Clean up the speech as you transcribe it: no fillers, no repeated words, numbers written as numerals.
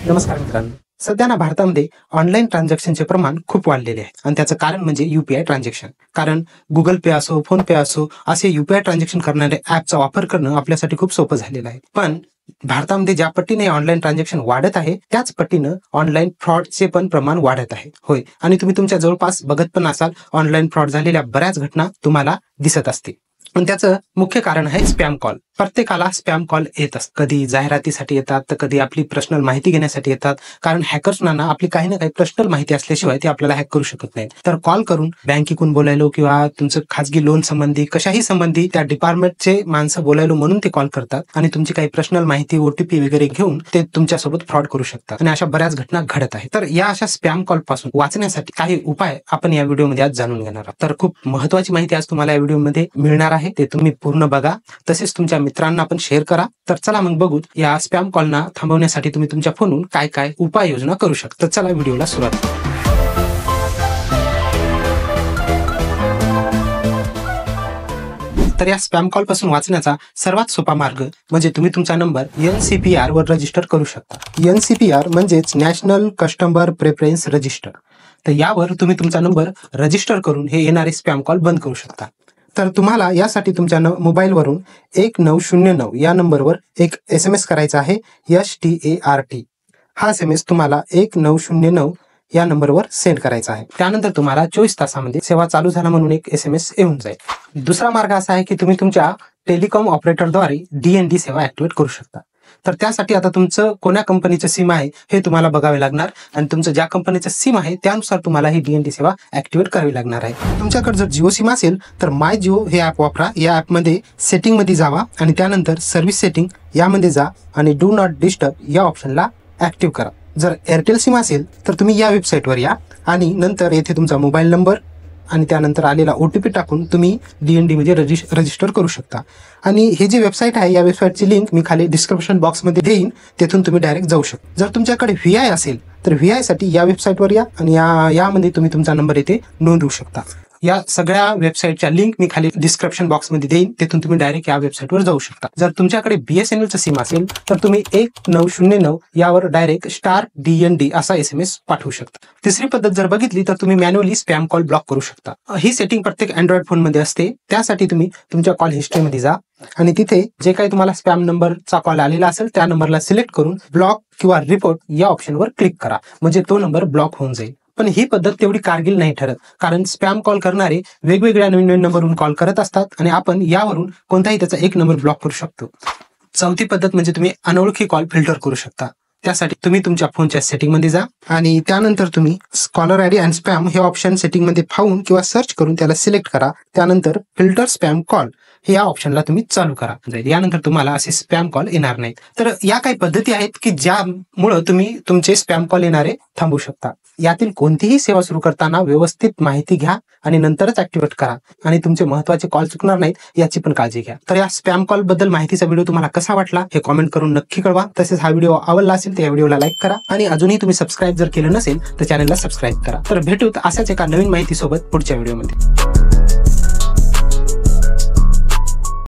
नमस्कार मित्रांनो, सध्या ना भारतामध्ये ऑनलाईन ट्रान्झॅक्शनचे प्रमाण खूप वाढलेले आहे आणि त्याचं कारण म्हणजे UPI ट्रान्झॅक्शन. कारण गुगल पे असो, फोन पे असो, असे UPI ट्रान्झॅक्शन करणारे ऍपचा वापर करणं आपल्यासाठी खूप सोपं झालेलं आहे. पण भारतामध्ये ज्या पट्टीने ऑनलाईन ट्रान्झॅक्शन वाढत आहे त्याच पट्टीनं ऑनलाईन फ्रॉडचे पण प्रमाण वाढत आहे. होय, आणि तुम्ही तुमच्या जवळपास बघत पण असाल, ऑनलाईन फ्रॉड झालेल्या बऱ्याच घटना तुम्हाला दिसत असतील. पण त्याचं मुख्य कारण आहे स्पॅम कॉल. प्रत्येकाला स्पॅम कॉल येत असतात. कधी जाहिरातीसाठी येतात, तर कधी आपली पर्सनल माहिती घेण्यासाठी येतात. कारण हॅकर्सना ना आपली काही ना काही पर्सनल माहिती असल्याशिवाय ते आपल्याला हॅक करू शकत नाहीत. तर कॉल करून बँकेकडून बोलायलो किंवा तुमचं खाजगी लोन संबंधी कशाही संबंधी त्या डिपार्टमेंटचे माणसं बोलायलो म्हणून ते कॉल करतात आणि तुमची काही पर्सनल माहिती OTP वगैरे घेऊन ते तुमच्यासोबत फ्रॉड करू शकतात आणि अशा बऱ्याच घटना घडत आहेत. तर या अशा स्पॅम कॉल पासून वाचण्यासाठी काही उपाय आपण या व्हिडिओमध्ये आज जाणून घेणार आहोत. तर खूप महत्त्वाची माहिती आज तुम्हाला या व्हिडिओमध्ये मिळणार आहे, ते तुम्ही पूर्ण बघा. तसेच तुमच्या मित्रांना पण शेअर करा. तर चला मग बघू या स्पॅम कॉलना थांबवण्यासाठी तुम्ही तुमच्या फोनवरून काय काय उपाययोजना करू शकता. चला व्हिडिओला सुरुवात करू. तर या स्पॅम कॉल पासून वाचण्याचा सर्वात सोपा मार्ग म्हणजे तुम्ही तुमचा नंबर NCPR वर रजिस्टर करू शकता. NCPR म्हणजेच नॅशनल कस्टमर प्रेफरन्स रजिस्टर. तर यावर तुम्ही तुमचा नंबर रजिस्टर करून हे येणारे स्पॅम कॉल बंद करू शकता. तर तुम्हाला यासाठी तुमच्या मोबाईलवरून 1909 या नंबरवर एक SMS करायचा आहे, START. हा SMS तुम्हाला 1909 या नंबरवर सेंड करायचा आहे. त्यानंतर तुम्हाला 24 तासामध्ये सेवा चालू झाला म्हणून एक SMS येऊन जाईल. दुसरा मार्ग असा आहे की तुम्ही तुमच्या टेलिकॉम ऑपरेटरद्वारे DND सेवा ऍक्टिव्हेट करू शकता. तर त्यासाठी आता तुमचं कोण्या कंपनीचं सिम आहे हे तुम्हाला बघावे लागणार आणि तुमचं ज्या कंपनीचं सिम आहे त्यानुसार तुम्हाला ही DND सेवा ऍक्टिव्हेट करावी लागणार आहे. तुमच्याकडे जर जिओ सिम असेल तर माय जिओ हे ऍप वापरा. या ऍपमध्ये सेटिंगमध्ये जावा आणि त्यानंतर सर्व्हिस सेटिंग यामध्ये जा आणि डू नॉट डिस्टर्ब या ऑप्शनला ऍक्टिव्ह करा. जर एअरटेल सिम असेल तर तुम्ही या वेबसाईटवर या आणि नंतर येथे तुमचा मोबाईल नंबर आणि त्यानंतर आलेला OTP टाकून तुम्ही DND मध्ये रजिस्टर करू शकता. आणि हे जी वेबसाईट आहे या वेबसाईटची लिंक मी खाली डिस्क्रिप्शन बॉक्समध्ये देईन, तेथून तुम्ही डायरेक्ट जाऊ शकता. जर तुमच्याकडे VI असेल तर VI साठी या वेबसाईटवर या आणि यामध्ये तुम्ही तुमचा नंबर येथे नोंदवू शकता. या सगळ्या वेबसाईटच्या लिंक मी खाली डिस्क्रिप्शन बॉक्समध्ये देईन, तेथून तुम्ही डायरेक्ट या वेबसाईटवर जाऊ शकता. जर तुमच्याकडे BSNLचं सिम असेल तर तुम्ही 1909 यावर डायरेक्ट START असा SMS पाठवू शकता. तिसरी पद्धत जर बघितली तर तुम्ही मॅन्युअली स्पॅम कॉल ब्लॉक करू शकता. ही सेटिंग प्रत्येक अँड्रॉइड फोनमध्ये असते. त्यासाठी तुम्ही तुमच्या कॉल हिस्ट्रीमध्ये जा आणि तिथे जे काही तुम्हाला स्पॅम नंबरचा कॉल आलेला असेल त्या नंबरला सिलेक्ट करून ब्लॉक किंवा रिपोर्ट या ऑप्शनवर क्लिक करा, म्हणजे तो नंबर ब्लॉक होऊन जाईल. पण ही पद्धत तेवढी कारगिल नाही ठरत, कारण स्पॅम कॉल करणारे वेगवेगळ्या नवीन नंबरवरून कॉल करत असतात आणि आपण यावरून कोणताही त्याचा एक नंबर ब्लॉक करू शकतो. चौथी पद्धत म्हणजे तुम्ही अनोळखी कॉल फिल्टर करू शकता. त्यासाठी तुम्ही तुमच्या फोनच्या सेटिंगमध्ये जा आणि त्यानंतर तुम्ही कॉलर ID अँड स्पॅम हे ऑप्शन सेटिंगमध्ये पाहून किंवा सर्च करून त्याला सिलेक्ट करा. त्यानंतर फिल्टर स्पॅम कॉल हे या ऑप्शनला तुम्ही चालू करा. यानंतर तुम्हाला असे स्पॅम कॉल येणार नाहीत. तर या काही पद्धती आहेत की ज्यामुळे तुम्ही तुमचे स्पॅम कॉल येणारे थांबवू शकता. यातील कोणतीही सेवा सुरू करताना व्यवस्थित माहिती घ्या आणि नंतरच ऍक्टिव्हेट करा आणि तुमचे महत्त्वाचे कॉल चुकणार नाहीत याची पण काळजी घ्या. तर या स्पॅम कॉल बद्दल माहितीचा व्हिडिओ तुम्हाला कसा वाटला हे कॉमेंट करून नक्की कळवा. तसेच हा व्हिडिओ आवडला असेल तर या व्हिडिओला लाईक करा आणि अजूनही तुम्ही सबस्क्राईब जर केलं नसेल तर चॅनलला सबस्क्राईब करा. तर भेटूत अशाच एका नवीन माहिती सोबत पुढच्या व्हिडिओमध्ये.